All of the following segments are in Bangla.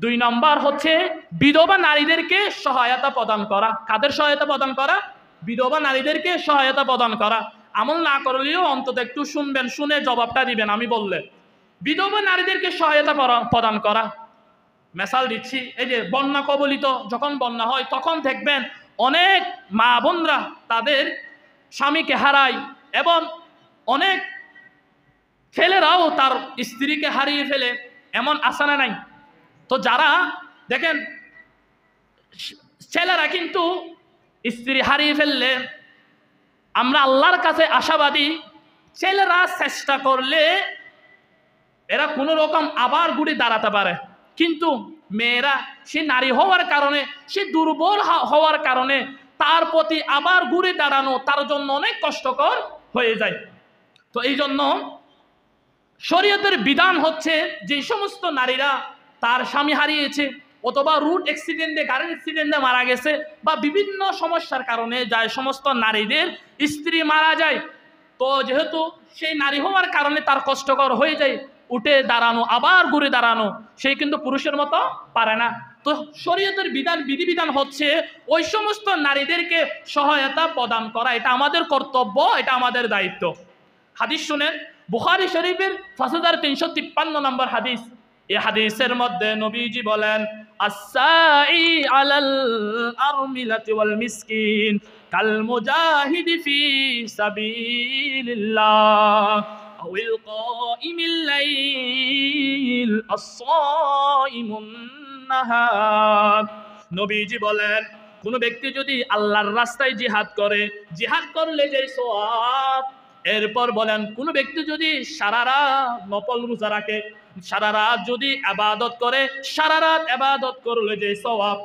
দুই নম্বর হচ্ছে বিধবা নারীদেরকে সহায়তা প্রদান করা। কাদের সহায়তা প্রদান করা? বিধবা নারীদেরকে সহায়তা প্রদান করা। আমল না করলেও অন্তত একটু শুনবেন, শুনে জবাবটা দিবেন আমি বললে। বিধবা নারীদেরকে সহায়তা প্রদান করা। মেসাল দিচ্ছি, এই যে বন্যা কবলিত যখন বন্যা হয় তখন দেখবেন অনেক মা বোনরা তাদের স্বামীকে হারায়, এবং অনেক ছেলেরাও তার স্ত্রীকে হারিয়ে ফেলে, এমন আশা নাই? তো যারা দেখেন ছেলেরা কিন্তু স্ত্রী হারিয়ে ফেললে আমরা আল্লাহর কাছে আশাবাদী, ছেলেরা চেষ্টা করলে এরা কোনো রকম আবার ঘুরে দাঁড়াতে পারে, কিন্তু মেয়েরা সে নারী হওয়ার কারণে, সে দুর্বল হওয়ার কারণে তার প্রতি আবার ঘুরে দাঁড়ানো তার জন্য অনেক কষ্টকর হয়ে যায়। তো এই জন্য শরীয়তের বিধান হচ্ছে যে সমস্ত নারীরা তার স্বামী হারিয়েছে, অথবা রুট অ্যাক্সিডেন্টে, গাড়ির অ্যাক্সিডেন্টে মারা গেছে, বা বিভিন্ন সমস্যার কারণে যায় সমস্ত নারীদের স্ত্রী মারা যায়, তো যেহেতু সেই নারী হওয়ার কারণে তার কষ্টকর হয়ে যায় উঠে দাঁড়ানো, আবার ঘুরে দাঁড়ানো, সে কিন্তু পুরুষের মতো পারে না। তো শরীয়তের বিধিবিধান হচ্ছে ওই সমস্ত নারীদেরকে সহায়তা প্রদান করা, এটা আমাদের কর্তব্য, এটা আমাদের দায়িত্ব। হাদিস শুনেন, বুখারী শরীফের 5353 নম্বর হাদিস। এই হাদিসের মধ্যে নবীজি বলেন, আসসাই আলাল আরমিলাতি ওয়াল মিসকিন কাল মুজাহিদি ফি সাবিলিল্লাহ আওয়াল কাইমিল লাইল আস-সাইমুন নাহার। নবীজি বলেন, কোন ব্যক্তি যদি আল্লাহর রাস্তায় জিহাদ করে, জিহাদ করলে যে সওয়াব। এরপর বলেন, কোন ব্যক্তি যদি সারা রাত নফল রোজা রাখে, সারা রাত যদি ইবাদত করে, সারা রাত ইবাদত করলে যে সওয়াব।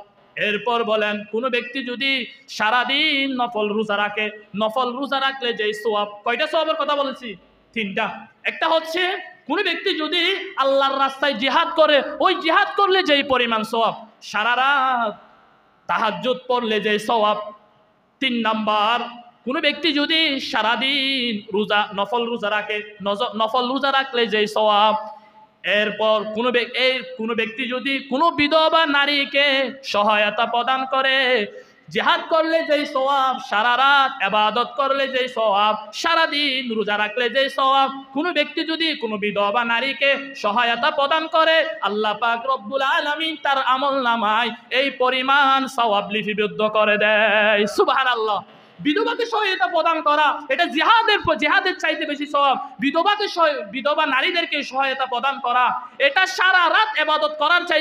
এরপর বলেন, কোন ব্যক্তি যদি সারা দিন নফল রোজা রাখে, নফল রোজা রাখলে যে সওয়াব। কয়টা সওয়াবের কথা বলেছি? তিনটা। একটা হচ্ছে কোন ব্যক্তি যদি আল্লাহর রাস্তায় জিহাদ করে, ওই জিহাদ করলে যেই পরিমাণ সওয়াব, সারা রাত তাহাজ্জুদ পড়লে যে সওয়াব। তিন নাম্বার, কোন ব্যক্তি যদি সারাদিন নফল রোজা রাখে, নফল রোজা রাখলে যে সওয়াব। এরপর কোন ব্যক্তি যদি কোনো বিধবা নারীকে সহায়তা প্রদান করে, জিহাদ করলে যেই সওয়াব, সারা রাত ইবাদত করলে যেই সওয়াব, সারাদিন রোজা রাখলে যেই সওয়াব। কোন ব্যক্তি যদি কোনো বিধবা নারীকে সহায়তা প্রদান করে, আল্লাহ পাক রব্বুল আলামিন তার আমলনামায় এই পরিমাণ সওয়াব লিপিবদ্ধ করে দেয়। সুবহানাল্লাহ। বিধবাকে সহায়তা প্রদান করা, এটা জিহাদের চাইতে বেশি সওয়াব। বিধবা নারীদেরকে সহায়তা প্রদান করা, এটা সারা রাত ইবাদত করার চাইতে